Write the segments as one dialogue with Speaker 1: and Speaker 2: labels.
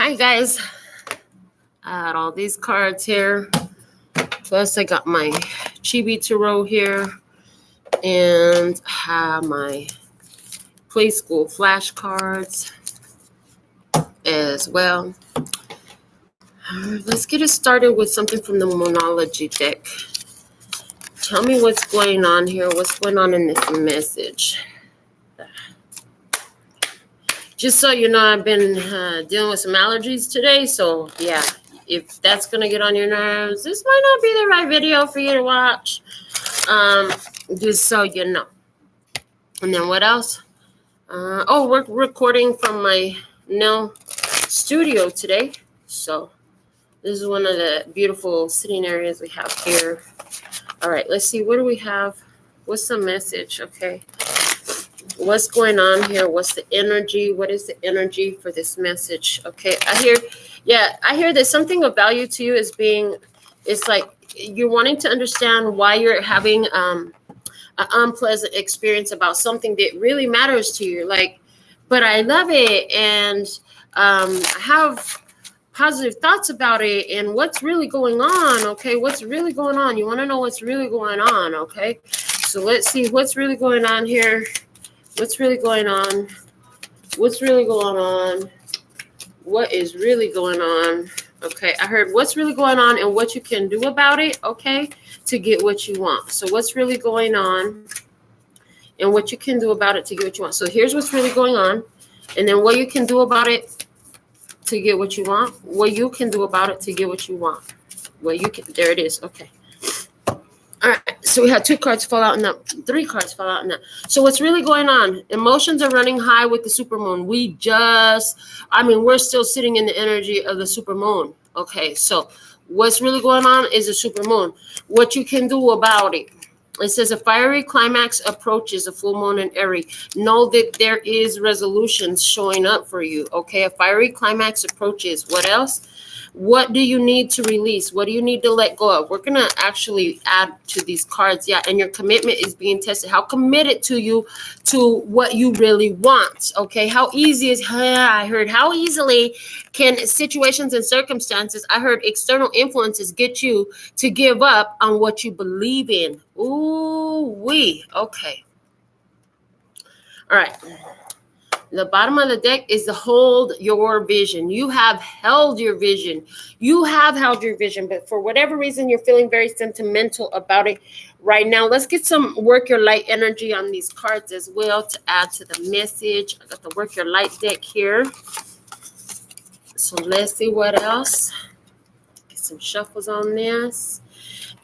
Speaker 1: Hi guys, I had all these cards here, plus I got my Chibi Tarot here, and have my Play School flashcards as well. Let's get it started with something from the Monology deck. Tell me what's going on here, what's going on in this message. Just so you know, I've been dealing with some allergies today, so yeah, if that's going to get on your nerves, this might not be the right video for you to watch, just so you know. And then what else? We're recording from my nail studio today, so this is one of the beautiful sitting areas we have here. All right, let's see, what do we have? What's the message? Okay. What's going on here? What's the energy? What is the energy for this message? Okay, I hear that something of value to you is it's like you're wanting to understand why you're having an unpleasant experience about something that really matters to you. Like, but I love it, and I have positive thoughts about it, and what's really going on? Okay, what's really going on? You want to know what's really going on? Okay, so let's see what's really going on here. What's really going on? What's really going on? What is really going on? Okay, I heard what's really going on and what you can do about it, okay, to get what you want. So what's really going on and what you can do about it to get what you want. So here's what's really going on, and then what you can do about it to get what you want. What you can do about it to get what you want. There it is, okay. All right, so we had 2 cards fall out in that, 3 cards fall out in that. So what's really going on? Emotions are running high with the supermoon. We're still sitting in the energy of the supermoon. Okay, so what's really going on is the supermoon. What you can do about it. It says a fiery climax approaches a full moon in Aries. Know that there is resolutions showing up for you. Okay, a fiery climax approaches. What else? What do you need to release? What do you need to let go of? We're going to actually add to these cards. Yeah, and your commitment is being tested. How committed to you to what you really want? Okay, how easily can situations and circumstances, I heard external influences, get you to give up on what you believe in? Okay. All right. The bottom of the deck is to hold your vision. You have held your vision. But for whatever reason, you're feeling very sentimental about it right now. Let's get some work your light energy on these cards as well to add to the message. I got the work your light deck here. So let's see what else. Get some shuffles on this.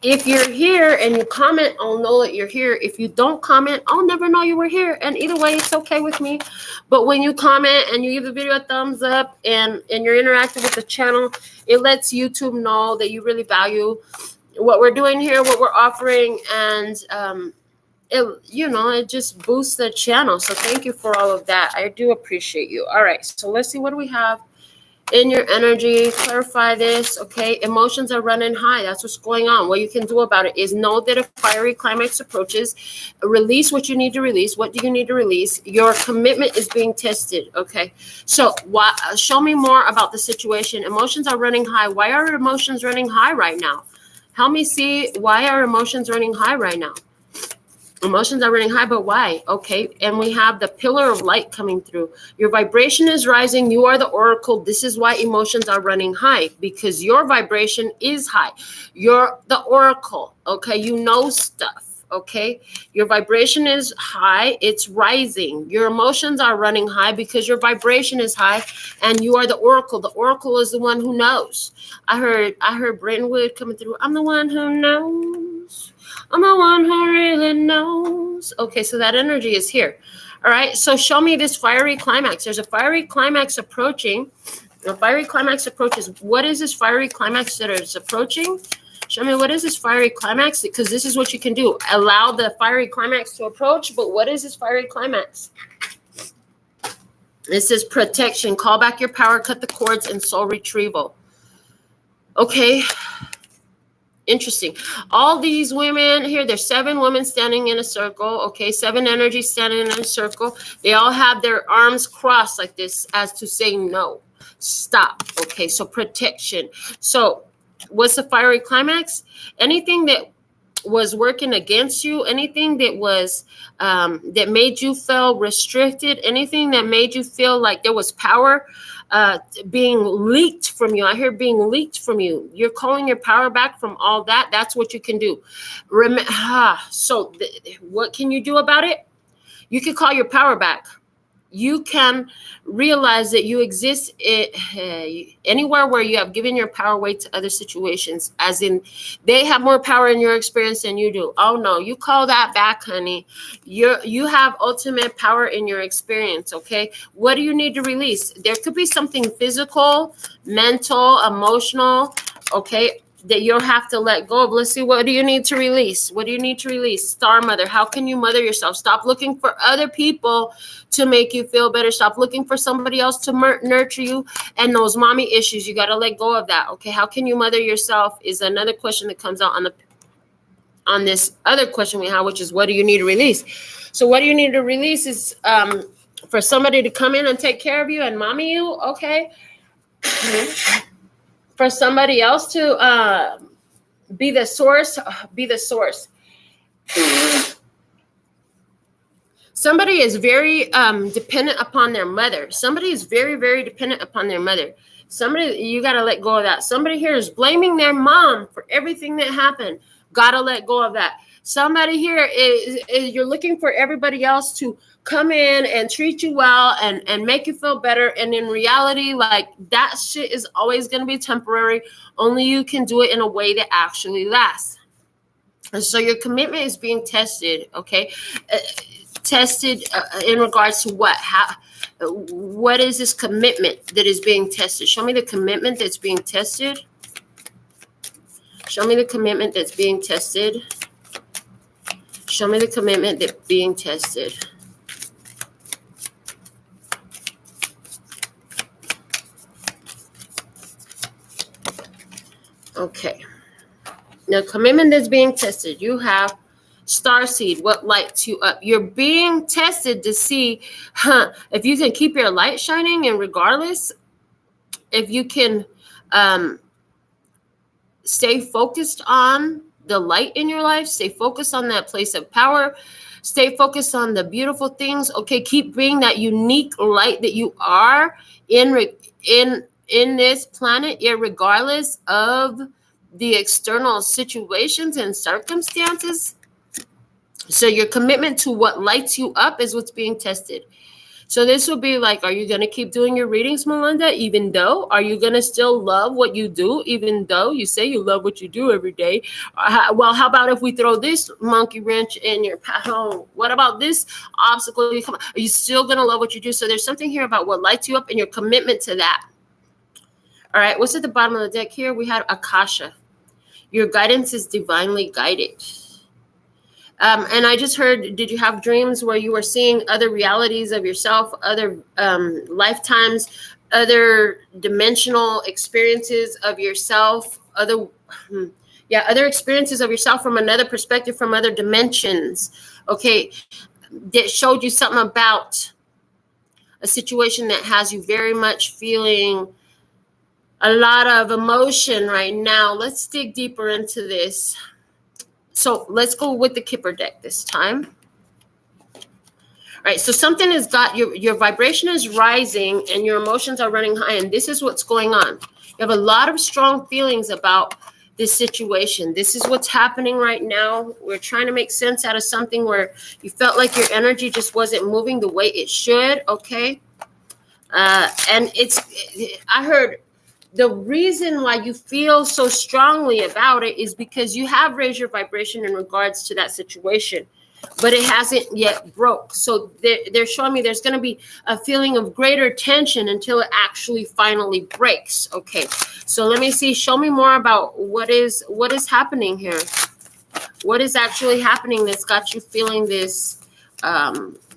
Speaker 1: If you're here and you comment, I'll know that you're here. If you don't comment, I'll never know you were here. And either way, it's okay with me. But when you comment and you give the video a thumbs up and you're interacting with the channel, it lets YouTube know that you really value what we're doing here, what we're offering. And, it just boosts the channel. So thank you for all of that. I do appreciate you. All right. So let's see, what do we have in your energy? Clarify this. Okay, emotions are running high. That's what's going on. What you can do about it is know that a fiery climax approaches. Release what you need to release. What do you need to release? Your commitment is being tested. Okay, so show me more about the situation. Emotions are running high. Why are emotions running high right now? Help me see, why are emotions running high right now? Emotions are running high, but why? Okay, and we have the pillar of light coming through. Your vibration is rising. You are the oracle. This is why emotions are running high, because your vibration is high. You're the oracle, okay? You know stuff, okay? Your vibration is high. It's rising. Your emotions are running high because your vibration is high, and you are the oracle. The oracle is the one who knows. I heard Brentwood coming through. I'm the one who knows. I'm the one who really knows. Okay, so that energy is here. All right, so show me this fiery climax. There's a fiery climax approaching. The fiery climax approaches. What is this fiery climax that is approaching? Show me, what is this fiery climax? Because this is what you can do. Allow the fiery climax to approach, but what is this fiery climax? It says protection. Call back your power, cut the cords, and soul retrieval. Okay. Interesting. All these women here, there's 7 women standing in a circle. Okay, 7 energies standing in a circle. They all have their arms crossed like this as to say no. stop. Okay, so protection. So what's the fiery climax? Anything that was working against you, anything that was that made you feel restricted, anything that made you feel like there was power being leaked from you. I hear being leaked from you. You're calling your power back from all that. That's what you can do. What can you do about it? You can call your power back. You can realize that you exist anywhere where you have given your power away to other situations, as in they have more power in your experience than you do. Oh no, you call that back, honey. You have ultimate power in your experience. Okay, what do you need to release? There could be something physical, mental, emotional, okay, that you'll have to let go of. Let's see, what do you need to release? What do you need to release? Star Mother, how can you mother yourself? Stop looking for other people to make you feel better. Stop looking for somebody else to nurture you. And those mommy issues, you got to let go of that. Okay, how can you mother yourself is another question that comes out on this other question we have, which is what do you need to release? So what do you need to release is for somebody to come in and take care of you and mommy you, okay? For somebody else to be the source. Somebody is very dependent upon their mother. Somebody is very, very dependent upon their mother. Somebody, you got to let go of that. Somebody here is blaming their mom for everything that happened. Got to let go of that. Somebody here is you're looking for everybody else to come in and treat you well and make you feel better. And in reality, like that shit is always going to be temporary. Only you can do it in a way that actually lasts. And so your commitment is being tested, okay? Tested in regards to what? What is this commitment that is being tested? Show me the commitment that's being tested. Show me the commitment that's being tested. Show me the commitment that's being tested. Okay. Now, commitment that's being tested. You have Starseed, what lights you up? You're being tested to see, if you can keep your light shining, and regardless, if you can stay focused on the light in your life, stay focused on that place of power, stay focused on the beautiful things. Okay, keep being that unique light that you are in this planet, regardless of the external situations and circumstances. So your commitment to what lights you up is what's being tested. So this will be like, are you going to keep doing your readings, Melinda, even though? Are you going to still love what you do, even though you say you love what you do every day? Well, how about if we throw this monkey wrench in your path? Oh, what about this obstacle? Are you still going to love what you do? So there's something here about what lights you up and your commitment to that. All right, what's at the bottom of the deck here? We have Akasha. Your guidance is divinely guided. And I just heard, did you have dreams where you were seeing other realities of yourself, other lifetimes, other dimensional experiences of yourself, other experiences of yourself from another perspective, from other dimensions, okay, that showed you something about a situation that has you very much feeling a lot of emotion right now? Let's dig deeper into this. So let's go with the Kipper deck this time. All right, so something has got your vibration is rising and your emotions are running high, and this is what's going on. You have a lot of strong feelings about this situation. This is what's happening right now. We're trying to make sense out of something where you felt like your energy just wasn't moving the way it should, okay? And I heard the reason why you feel so strongly about it is because you have raised your vibration in regards to that situation, but it hasn't yet broke. So they're showing me there's going to be a feeling of greater tension until it actually finally breaks. Okay, so let me see. Show me more about what is happening here. What is actually happening that's got you feeling this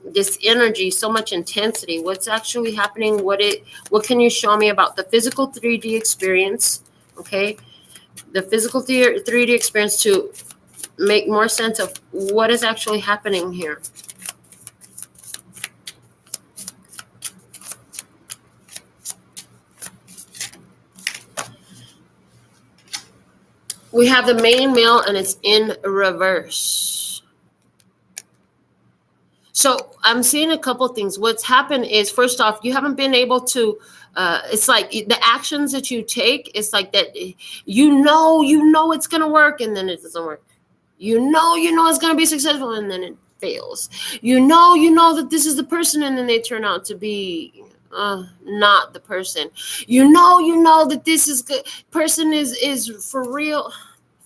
Speaker 1: this energy, so much intensity? What's actually happening? What can you show me about the physical 3D experience? Okay, the physical 3D experience to make more sense of what is actually happening here. We have the main male and it's in reverse. So I'm seeing a couple things. What's happened is, first off, you haven't been able to, it's like the actions that you take, it's like that, you know it's going to work and then it doesn't work. You know it's going to be successful and then it fails. You know that this is the person and then they turn out to be not the person. You know that this is good person is for real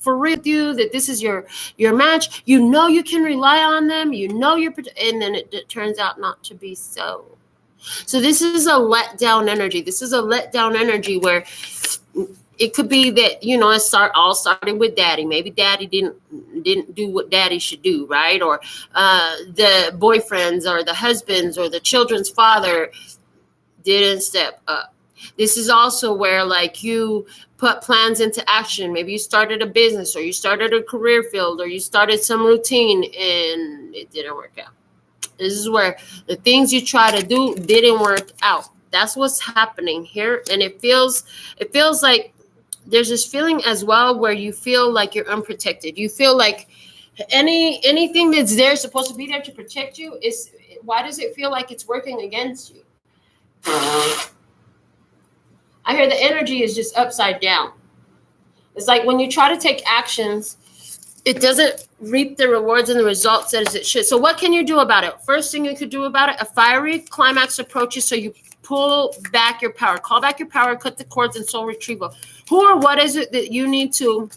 Speaker 1: with you, that this is your match. You know you can rely on them. You know and then it turns out not to be so. So this is a letdown energy. This is a letdown energy where it could be that, it all started with daddy. Maybe daddy didn't do what daddy should do, right? Or the boyfriends or the husbands or the children's father didn't step up. This is also where, like, you put plans into action. Maybe you started a business or you started a career field or you started some routine and it didn't work out. This is where the things you try to do didn't work out. That's what's happening here. And it feels like there's this feeling as well where you feel like you're unprotected. You feel like anything that's there, supposed to be there to protect you, why does it feel like it's working against you? I hear the energy is just upside down. It's like when you try to take actions, it doesn't reap the rewards and the results as it should. So what can you do about it? First thing you could do about it, a fiery climax approaches. So you pull back your power, call back your power, cut the cords and soul retrieval. Who or what is it that you need to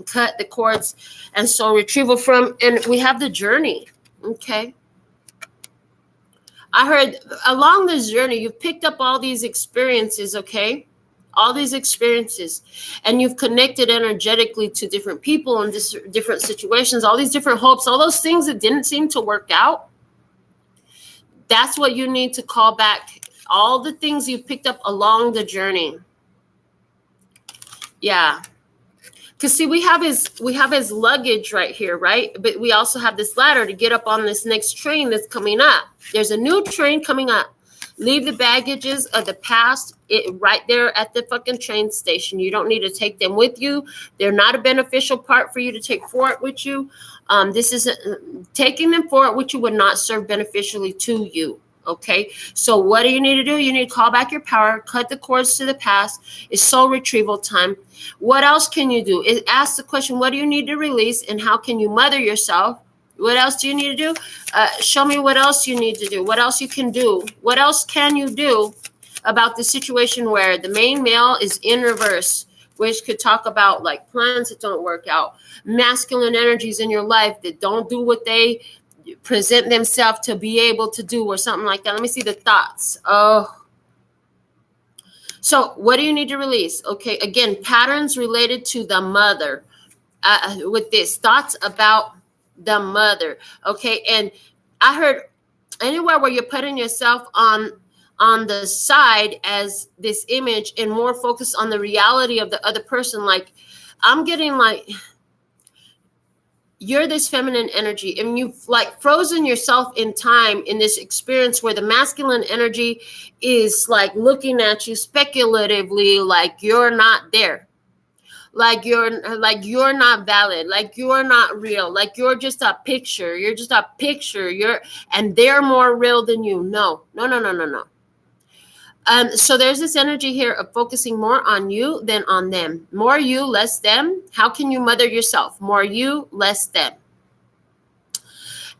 Speaker 1: cut the cords and soul retrieval from? And we have the journey. Okay. I heard along this journey, you've picked up all these experiences, okay? All these experiences. And you've connected energetically to different people and different situations, all these different hopes, all those things that didn't seem to work out. That's what you need to call back. All the things you've picked up along the journey. Yeah. Because see, we have his luggage right here, right? But we also have this ladder to get up on this next train that's coming up. There's a new train coming up. Leave the baggages of the past right there at the fucking train station. You don't need to take them with you. They're not a beneficial part for you to take forward with you. This is taking them forward with you would not serve beneficially to you. Okay, so what do you need to do? You need to call back your power, cut the cords to the past. It's soul retrieval time. What else can you do? Ask the question, what do you need to release and how can you mother yourself? What else do you need to do? Show me what else you need to do. What else you can do? What else can you do about the situation where the main male is in reverse, which could talk about like plans that don't work out, masculine energies in your life that don't do what they present themselves to be able to do or something like that. Let me see the thoughts. So what do you need to release? Okay, again, patterns related to the mother with this, thoughts about the mother. Okay, and I heard anywhere where you're putting yourself on the side as this image and more focused on the reality of the other person. Like I'm getting like you're this feminine energy and you've like frozen yourself in time in this experience where the masculine energy is like looking at you speculatively, like you're not there, like you're not valid, like you're not real, like you're just a picture, and they're more real than you. No. So there's this energy here of focusing more on you than on them. More you, less them. How can you mother yourself? More you, less them.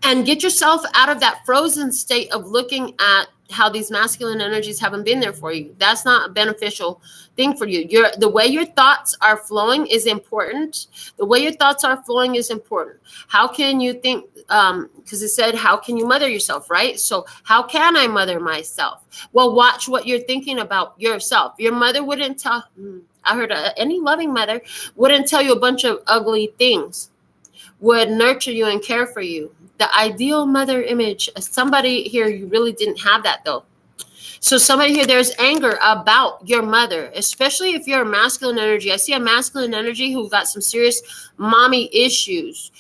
Speaker 1: And get yourself out of that frozen state of looking at how these masculine energies haven't been there for you. That's not a beneficial thing for you. The way your thoughts are flowing is important. The way your thoughts are flowing is important. How can you think, because it said, how can you mother yourself, right? So how can I mother myself? Well, watch what you're thinking about yourself. Your mother wouldn't tell, I heard any loving mother wouldn't tell you a bunch of ugly things, would nurture you and care for you. The ideal mother image, somebody here, you really didn't have that though. So somebody here, there's anger about your mother, especially if you're a masculine energy. I see a masculine energy who got some serious mommy issues.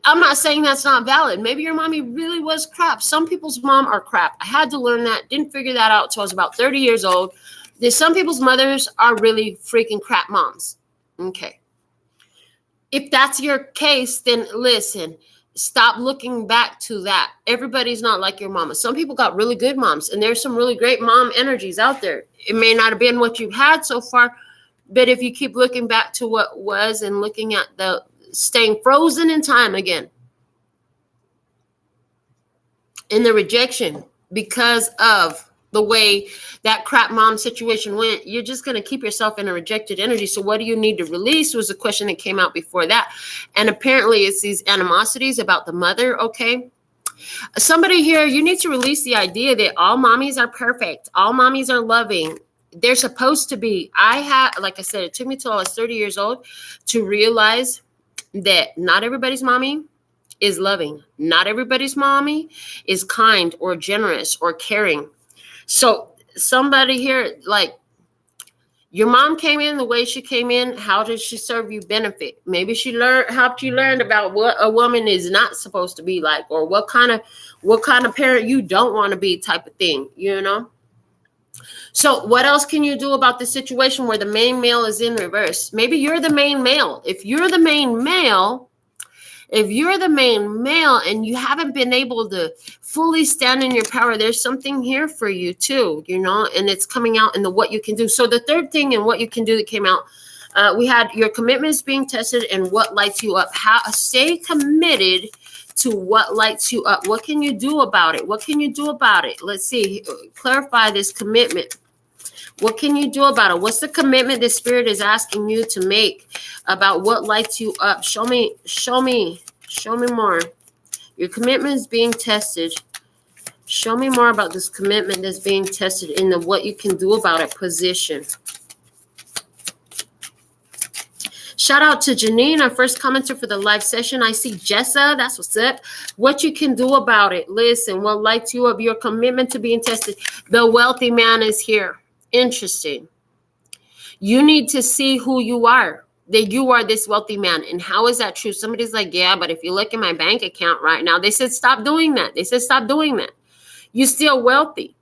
Speaker 1: I'm not saying that's not valid. Maybe your mommy really was crap. Some people's mom are crap. I had to learn that. Didn't figure that out until I was about 30 years old. Some people's mothers are really freaking crap moms. Okay. If that's your case, then listen, stop looking back to that. Everybody's not like your mama. Some people got really good moms, and there's some really great mom energies out there. It may not have been what you've had so far, but if you keep looking back to what was and looking at the staying frozen in time again, in the rejection because of the way that crap mom situation went, you're just going to keep yourself in a rejected energy. So what do you need to release was a question that came out before that. And apparently it's these animosities about the mother. Okay. Somebody here, you need to release the idea that all mommies are perfect. All mommies are loving. They're supposed to be. Like I said, it took me till I was 30 years old to realize that not everybody's mommy is loving. Not everybody's mommy is kind or generous or caring. So somebody here, like, your mom came in the way she came in. How did she serve you benefit? Maybe she helped you learn about what a woman is not supposed to be like, or what kind of parent you don't want to be, type of thing, you know? So what else can you do about the situation where the main male is in reverse? Maybe you're the main male. If you're the main male and you haven't been able to fully stand in your power, there's something here for you too, you know, and it's coming out in the what you can do. So the third thing and what you can do that came out, we had your commitments being tested and what lights you up. Stay committed to what lights you up. What can you do about it? What can you do about it? Let's see. Clarify this commitment. What can you do about it? What's the commitment the Spirit is asking you to make about what lights you up? Show me more. Your commitment is being tested. Show me more about this commitment that's being tested in the what you can do about it position. Shout out to Janine, our first commenter for the live session. I see Jessa. That's what's up. What you can do about it. Listen, what lights you up? Your commitment to being tested. The wealthy man is here. Interesting. You need to see who you are, that you are this wealthy man. And how is that true? Somebody's like, yeah, but if you look at my bank account right now, they said, stop doing that. You're still wealthy.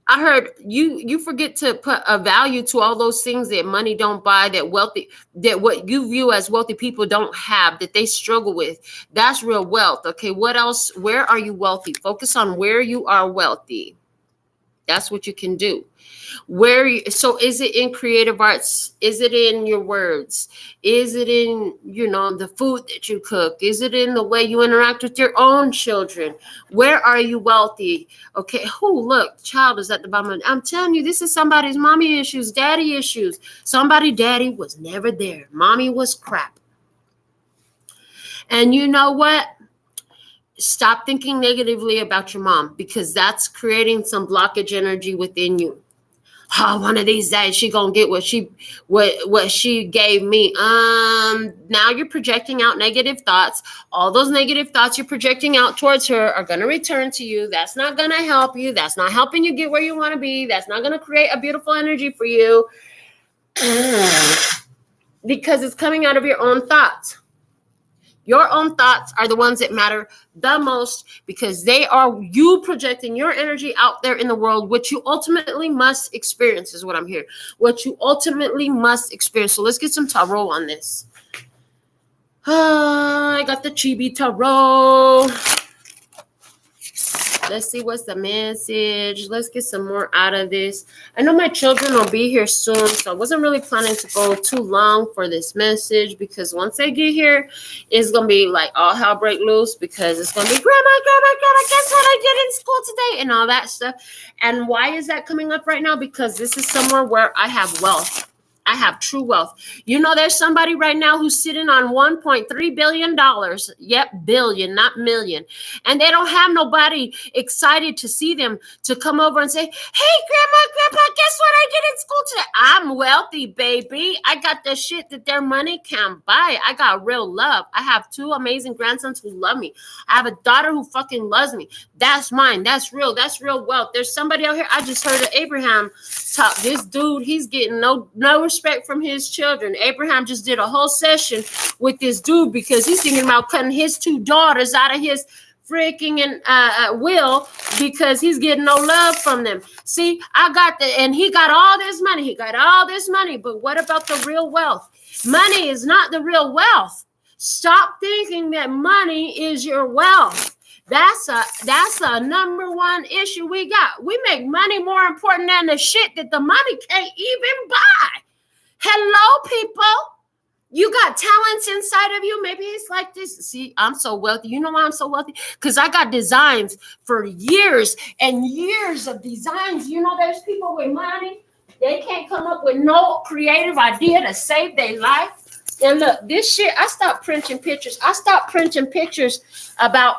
Speaker 1: I heard you forget to put a value to all those things that money don't buy, that what you view as wealthy people don't have, that they struggle with. That's real wealth. Okay. What else? Where are you wealthy? Focus on where you are wealthy. That's what you can do. So is it in creative arts? Is it in your words? Is it in, the food that you cook? Is it in the way you interact with your own children? Where are you wealthy? Okay. Look, child is at the bottom. I'm telling you, this is somebody's mommy issues, daddy issues. Daddy was never there. Mommy was crap. And you know what? Stop thinking negatively about your mom, because that's creating some blockage energy within you. One of these days she gonna get what she gave me. Now you're projecting out negative thoughts. All those negative thoughts you're projecting out towards her are gonna return to you. That's not gonna help you. That's not helping you get where you want to be. That's not gonna create a beautiful energy for you, because it's coming out of your own thoughts. Your own thoughts are the ones that matter the most, because they are you projecting your energy out there in the world, which you ultimately must experience is what I'm hearing. What you ultimately must experience. So let's get some tarot on this. I got the Chibi Tarot. Let's see what's the message. Let's get some more out of this. I know my children will be here soon, so I wasn't really planning to go too long for this message, because once they get here, it's going to be like all hell break loose, because it's going to be, Grandma, guess what I did in school today, and all that stuff. And why is that coming up right now? Because this is somewhere where I have wealth. I have true wealth. There's somebody right now who's sitting on $1.3 billion. Yep, billion, not million. And they don't have nobody excited to see them to come over and say, hey, Grandma, guess what I did in school today? I'm wealthy, baby. I got the shit that their money can't buy. I got real love. I have 2 amazing grandsons who love me. I have a daughter who fucking loves me. That's mine. That's real. That's real wealth. There's somebody out here. I just heard of Abraham talk. This dude, he's getting no respect from his children. Abraham just did a whole session with this dude because he's thinking about cutting his 2 daughters out of his freaking will, because he's getting no love from them. See, and he got all this money. But what about the real wealth? Money is not the real wealth. Stop thinking that money is your wealth. That's a number one issue we got. We make money more important than the shit that the money can't even buy. Hello, people. You got talents inside of you. Maybe it's like this. See, I'm so wealthy. You know why I'm so wealthy? Because I got designs for years and years of designs. You know, there's people with money. They can't come up with no creative idea to save their life. And look, this shit, I stopped printing pictures. I stopped printing pictures about,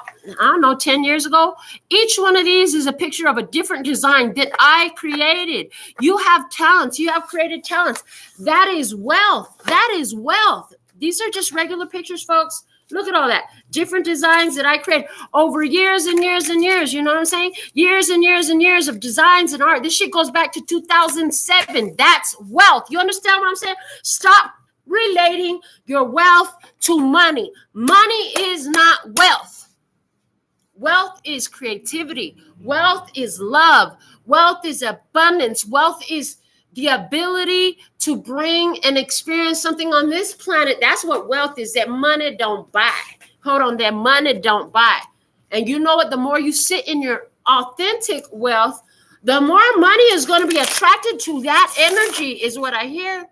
Speaker 1: 10 years ago. Each one of these is a picture of a different design that I created. You have talents. You have created talents. That is wealth. That is wealth. These are just regular pictures, folks. Look at all that. Different designs that I created over years and years and years. You know what I'm saying? Years and years and years of designs and art. This shit goes back to 2007. That's wealth. You understand what I'm saying? Stop relating your wealth to money. Money is not wealth. Wealth is creativity. Wealth is love. Wealth is abundance. Wealth is the ability to bring and experience something on this planet. That's what wealth is, that money don't buy. Hold on, that money don't buy. And you know what? The more you sit in your authentic wealth, the more money is going to be attracted to that energy, is what I hear.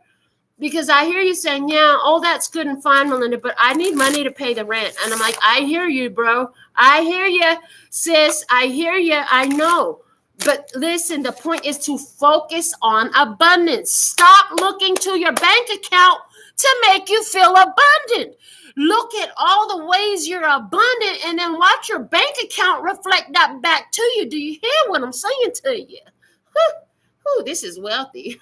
Speaker 1: Because I hear you saying, yeah, oh, that's good and fine, Melinda, but I need money to pay the rent. And I'm like, I hear you, bro. I hear you, sis. I hear you. I know. But listen, the point is to focus on abundance. Stop looking to your bank account to make you feel abundant. Look at all the ways you're abundant and then watch your bank account reflect that back to you. Do you hear what I'm saying to you? Ooh, this is wealthy.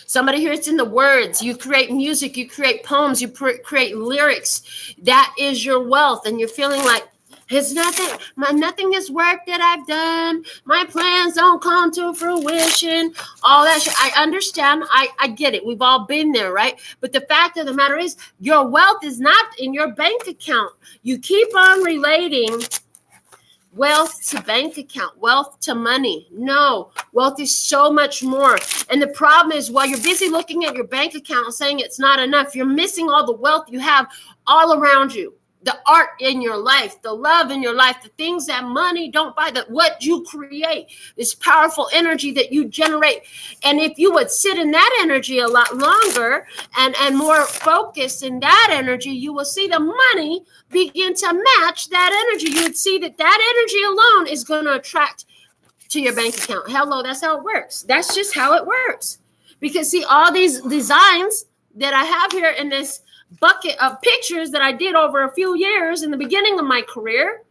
Speaker 1: Somebody here, it's in the words. You create music, you create poems, you create lyrics. That is your wealth. And you're feeling like, it's nothing is work that I've done. My plans don't come to fruition. All that shit. I understand. I get it. We've all been there, right? But the fact of the matter is, your wealth is not in your bank account. You keep on relating wealth to bank account, wealth to money. No, wealth is so much more. And the problem is, while you're busy looking at your bank account and saying it's not enough, you're missing all the wealth you have all around you. The art in your life, the love in your life, the things that money don't buy, that what you create, this powerful energy that you generate. And if you would sit in that energy a lot longer and more focused in that energy, you will see the money begin to match that energy. You would see that energy alone is going to attract to your bank account. Hello, that's how it works. That's just how it works. Because see, all these designs that I have here in this bucket of pictures that I did over a few years in the beginning of my career,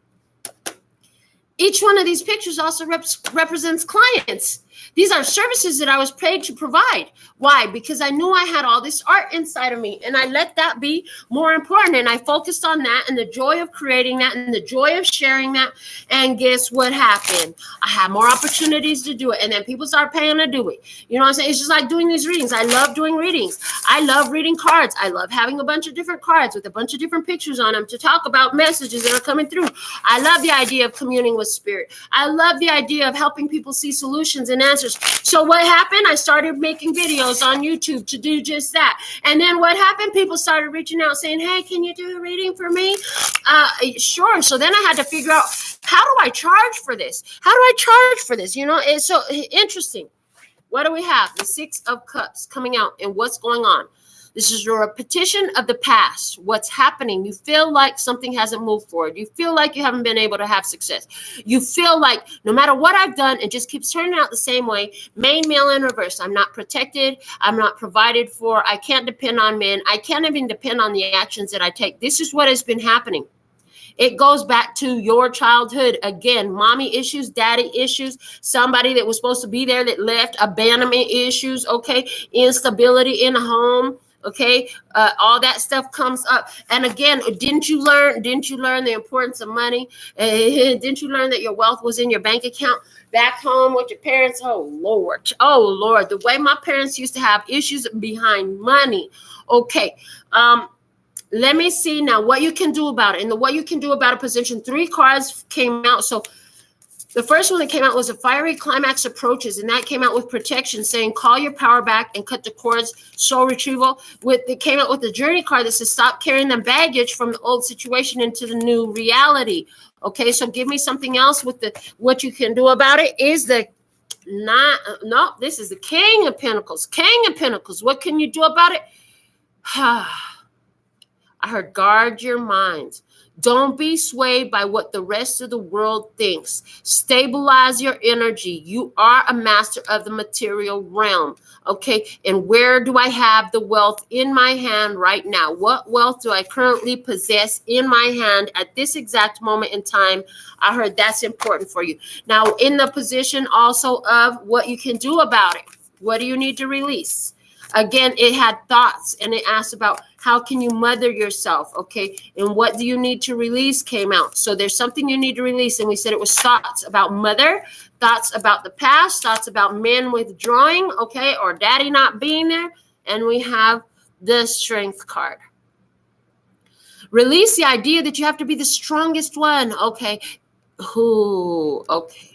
Speaker 1: each one of these pictures also represents clients. These are services that I was paid to provide. Why? Because I knew I had all this art inside of me, and I let that be more important. And I focused on that and the joy of creating that and the joy of sharing that. And guess what happened? I had more opportunities to do it. And then people start paying to do it. You know what I'm saying? It's just like doing these readings. I love doing readings. I love reading cards. I love having a bunch of different cards with a bunch of different pictures on them to talk about messages that are coming through. I love the idea of communing with spirit. I love the idea of helping people see solutions and answers. So what happened? I started making videos on YouTube to do just that. And then what happened? People started reaching out saying, hey, can you do a reading for me? Sure. So then I had to figure out, how do I charge for this? How do I charge for this? You know, it's so interesting. What do we have? The Six of Cups coming out, and what's going on? This is your repetition of the past. What's happening? You feel like something hasn't moved forward. You feel like you haven't been able to have success. You feel like no matter what I've done, it just keeps turning out the same way. Main, male, in reverse. I'm not protected. I'm not provided for. I can't depend on men. I can't even depend on the actions that I take. This is what has been happening. It goes back to your childhood. Again, mommy issues, daddy issues, somebody that was supposed to be there that left, abandonment issues, okay, instability in the home. Okay, all that stuff comes up. And again, didn't you learn the importance of money? Didn't you learn that your wealth was in your bank account back home with your parents? Oh, Lord. The way my parents used to have issues behind money. Okay, let me see now what you can do about it. And what you can do about a position. 3 cards came out. So The first one that came out was a fiery climax approaches, and that came out with protection, saying call your power back and cut the cords, soul retrieval. It came out with the journey card that says stop carrying the baggage from the old situation into the new reality. Okay, so give me something else with the what you can do about it is the this is the King of Pentacles. King of Pentacles. What can you do about it? I heard guard your minds. Don't be swayed by what the rest of the world thinks. Stabilize your energy. You are a master of the material realm. Okay. And where do I have the wealth in my hand right now? What wealth do I currently possess in my hand at this exact moment in time? I heard that's important for you. Now, in the position also of what you can do about it. What do you need to release? Again, it had thoughts, and it asked about how can you mother yourself, okay? And what do you need to release came out. So there's something you need to release, and we said it was thoughts about mother, thoughts about the past, thoughts about men withdrawing, okay, or daddy not being there, and we have the Strength card. Release the idea that you have to be the strongest one, okay? Ooh, okay.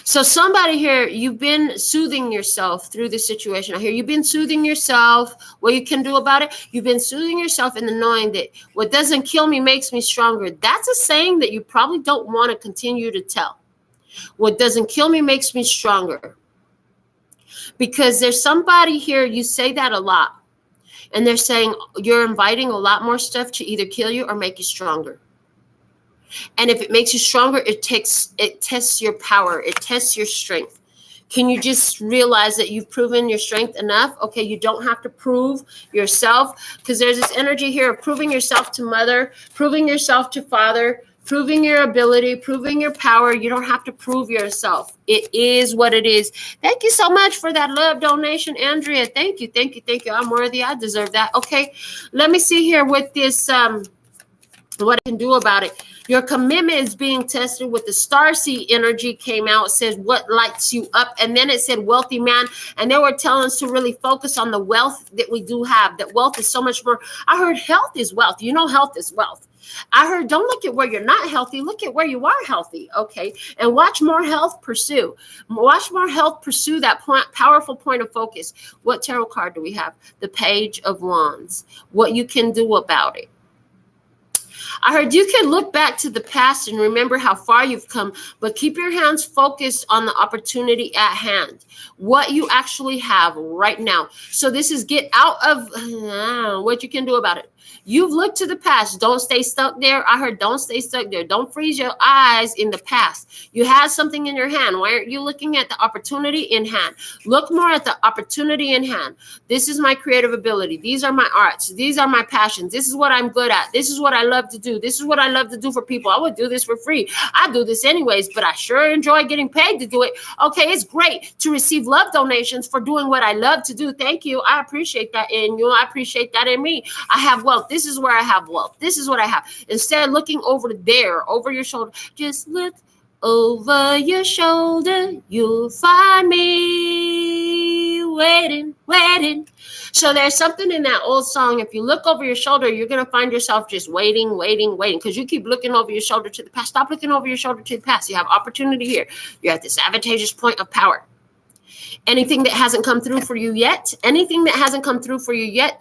Speaker 1: So somebody here, you've been soothing yourself through this situation. I hear you've been soothing yourself. What you can do about it, you've been soothing yourself in the knowing that what doesn't kill me makes me stronger. That's a saying that you probably don't want to continue to tell. What doesn't kill me makes me stronger. Because there's somebody here, you say that a lot. And they're saying you're inviting a lot more stuff to either kill you or make you stronger. And if it makes you stronger, it tests your power. It tests your strength. Can you just realize that you've proven your strength enough? Okay, you don't have to prove yourself, because there's this energy here of proving yourself to mother, proving yourself to father, proving your ability, proving your power. You don't have to prove yourself. It is what it is. Thank you so much for that love donation, Andrea. Thank you, thank you, thank you. I'm worthy. I deserve that. Okay, let me see here with this, what I can do about it. Your commitment is being tested with the starseed energy came out. It says what lights you up. And then it said wealthy man. And they were telling us to really focus on the wealth that we do have. That wealth is so much more. I heard health is wealth. You know, health is wealth. I heard don't look at where you're not healthy. Look at where you are healthy. Okay. And watch more health pursue. Watch more health pursue that powerful point of focus. What tarot card do we have? The Page of Wands. What you can do about it. I heard you can look back to the past and remember how far you've come, but keep your hands focused on the opportunity at hand, what you actually have right now. So this is get out of what you can do about it. You've looked to the past. Don't stay stuck there. I heard don't stay stuck there. Don't freeze your eyes in the past. You had something in your hand. Why aren't you looking at the opportunity in hand? Look more at the opportunity in hand. This is my creative ability. These are my arts. These are my passions. This is what I'm good at. This is what I love to do. This is what I love to do for people. I would do this for free. I do this anyways, but I sure enjoy getting paid to do it. Okay, it's great to receive love donations for doing what I love to do. Thank you. I appreciate that in you. I appreciate that in me. I have wealth. This is where I have wealth. This is what I have. Instead of looking over there, over your shoulder, just look over your shoulder. You'll find me waiting, waiting. So there's something in that old song. If you look over your shoulder, you're going to find yourself just waiting, waiting, waiting, because you keep looking over your shoulder to the past. Stop looking over your shoulder to the past. You have opportunity here. You're at this advantageous point of power. Anything that hasn't come through for you yet,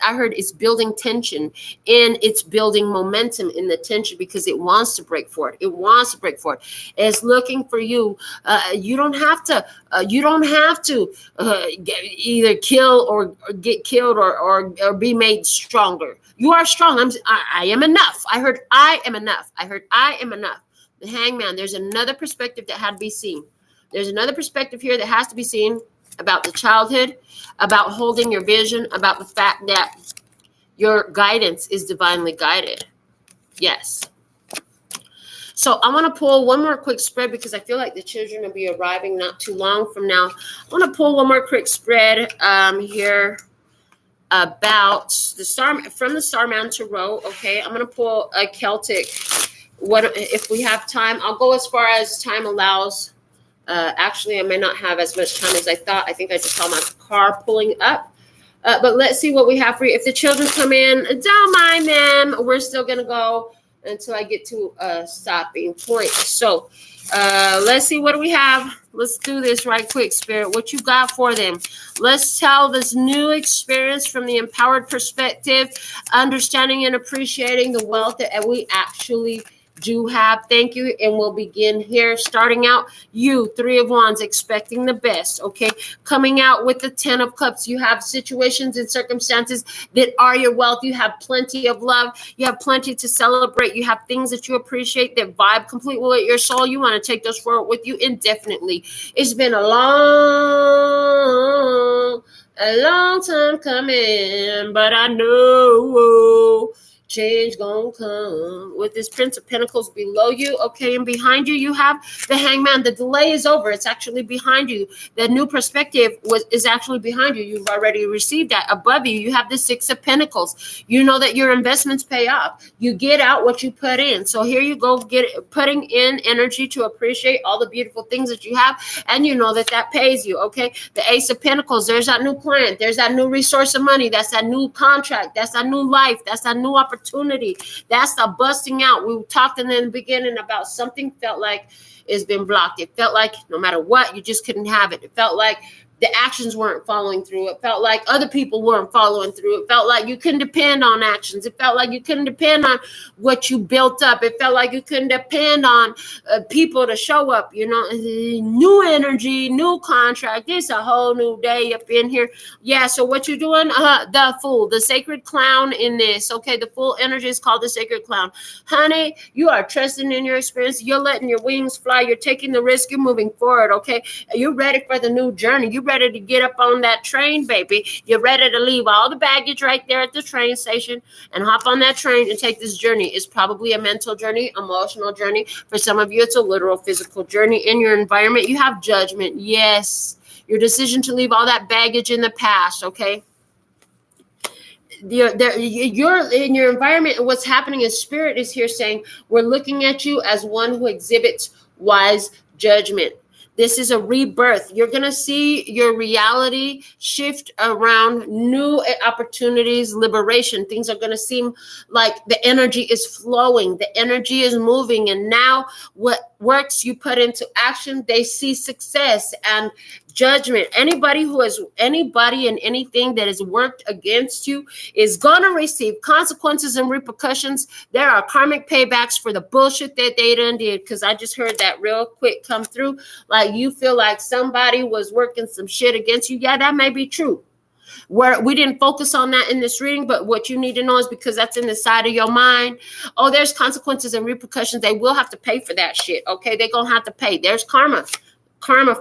Speaker 1: I heard it's building tension, and it's building momentum in the tension because it wants to break forward. It wants to break forward. It's looking for you. You don't have to either kill or get killed or be made stronger. You are strong. I am enough. I heard I am enough. The Hangman. There's another perspective that had to be seen. There's another perspective here that has to be seen about the childhood, about holding your vision, about the fact that your guidance is divinely guided. Yes. So I want to pull one more quick spread because I feel like the children will be arriving not too long from now. I want to pull one more quick spread here about the star from the Starman Tarot. Okay, I'm going to pull a Celtic. What if we have time? I'll go as far as time allows. Actually, I may not have as much time as I thought. I think I just saw my car pulling up. But let's see what we have for you. If the children come in, don't mind them. We're still going to go. until I get to a stopping point. So let's see, what do we have? Let's do this right quick, Spirit. What you got for them? Let's tell this new experience from the empowered perspective, understanding and appreciating the wealth that we actually do have. Thank you. And we'll begin here. Starting out, you, Three of Wands, expecting the best. Okay. Coming out with the 10 of Cups. You have situations and circumstances that are your wealth. You have plenty of love. You have plenty to celebrate. You have things that you appreciate that vibe completely with your soul. You want to take those forward with you indefinitely. It's been a long time coming, but I know change gonna come. With this Prince of Pentacles below you, okay, and behind you, you have the Hangman. The delay is over. It's actually behind you. The new perspective is actually behind you. You've already received that. Above you, you have the Six of Pentacles. You know that your investments pay off. You get out what you put in. So here you go, putting in energy to appreciate all the beautiful things that you have, and you know that pays you, okay? The Ace of Pentacles, there's that new client. There's that new resource of money. That's that new contract. That's that new life. That's that new opportunity. That's the busting out. We talked in the beginning about something felt like it's been blocked. It felt like no matter what, you just couldn't have it. It felt like the actions weren't following through. It felt like other people weren't following through. It felt like you couldn't depend on actions. It felt like you couldn't depend on what you built up. It felt like you couldn't depend on people to show up, you know. New energy, new contract. It's a whole new day up in here. Yeah, so what you doing? The Fool, the sacred clown in this. Okay, the Fool energy is called the sacred clown. Honey, you are trusting in your experience. You're letting your wings fly. You're taking the risk. You're moving forward, okay? You're ready for the new journey. You're ready to get up on that train, baby. You're ready to leave all the baggage right there at the train station and hop on that train and take this journey. It's probably a mental journey, emotional journey. For some of you, it's a literal physical journey. In your environment, you have judgment. Yes. Your decision to leave all that baggage in the past, okay? You're in your environment, and what's happening is Spirit is here saying, we're looking at you as one who exhibits wise judgment. This is a rebirth. You're going to see your reality shift around new opportunities, liberation. Things are going to seem like the energy is flowing. The energy is moving. And now what works you put into action, they see success and judgment. Anybody and anything that has worked against you is going to receive consequences and repercussions. There are karmic paybacks for the bullshit that they done did, because I just heard that real quick come through. Like, you feel like somebody was working some shit against you. Yeah, that may be true. Where we didn't focus on that in this reading, but what you need to know is, because that's in the side of your mind, oh, there's consequences and repercussions. They will have to pay for that shit, okay? They're going to have to pay. There's karma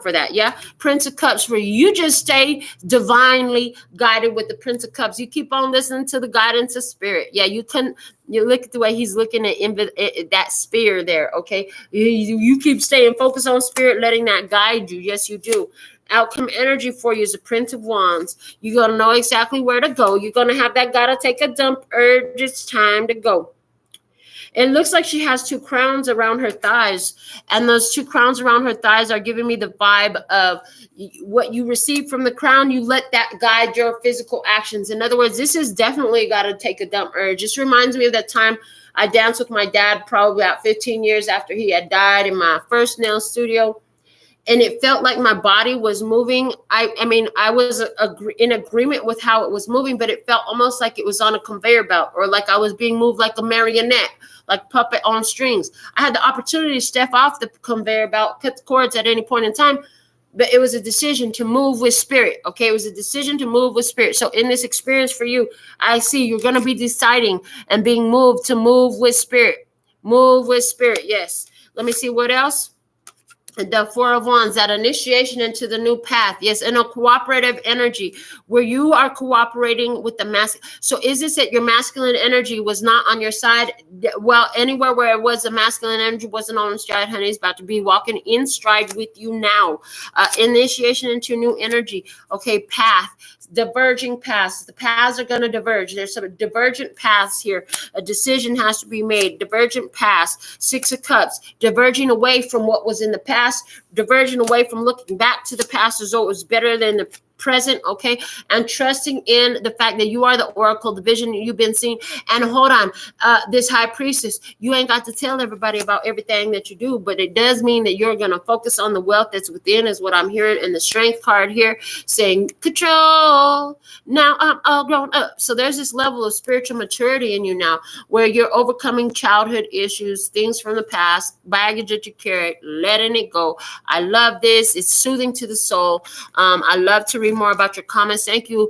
Speaker 1: for that. Yeah. Prince of Cups, where you just stay divinely guided with the Prince of Cups. You keep on listening to the guidance of Spirit. Yeah, you look at the way he's looking at that spear there. Okay, you keep staying focused on Spirit, letting that guide you. Yes, you do. Outcome energy for you is the Prince of Wands. You're going to know exactly where to go. You're going to have that gotta take a dump urge. It's time to go. It looks like she has two crowns around her thighs, and those two crowns around her thighs are giving me the vibe of what you receive from the crown. You let that guide your physical actions. In other words, this is definitely got to take a dump urge. This reminds me of that time I danced with my dad, probably about 15 years after he had died, in my first nail studio. And it felt like my body was moving. I mean, I was in agreement with how it was moving, but it felt almost like it was on a conveyor belt, or like I was being moved like a marionette, like puppet on strings. I had the opportunity to step off the conveyor belt, cut the cords at any point in time, but it was a decision to move with Spirit. Okay, it was a decision to move with Spirit. So in this experience for you, I see you're going to be deciding and being moved to move with Spirit. Move with Spirit. Yes. Let me see what else. The Four of Wands, that initiation into the new path. Yes, in a cooperative energy where you are cooperating with the masculine. So is this that your masculine energy was not on your side? Well, anywhere where it was, the masculine energy wasn't on stride, honey. It's about to be walking in stride with you now. Initiation into new energy. Okay, path. Diverging paths. The paths are going to diverge. There's some divergent paths here. A decision has to be made. Divergent paths. Six of Cups. Diverging away from what was in the past. Diverging away from looking back to the past as though it was better than present, okay? And trusting in the fact that you are the oracle, the vision you've been seeing. And hold on, this high priestess, you ain't got to tell everybody about everything that you do, but it does mean that you're going to focus on the wealth that's within, is what I'm hearing in the strength card here, saying control. Now I'm all grown up. So there's this level of spiritual maturity in you now, where you're overcoming childhood issues, things from the past, baggage that you carried, letting it go. I love this. It's soothing to the soul. I love to read more about your comments. Thank you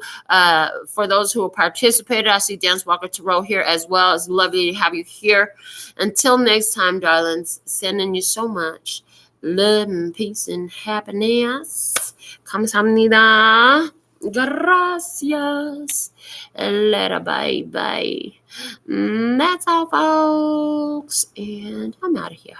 Speaker 1: for those who participated. I see Dance Walker Tarot here as well. It's lovely to have you here. Until next time, darlings, sending you so much love and peace and happiness. Kamsahamnida. Gracias. Later, bye. That's all, folks. And I'm out of here.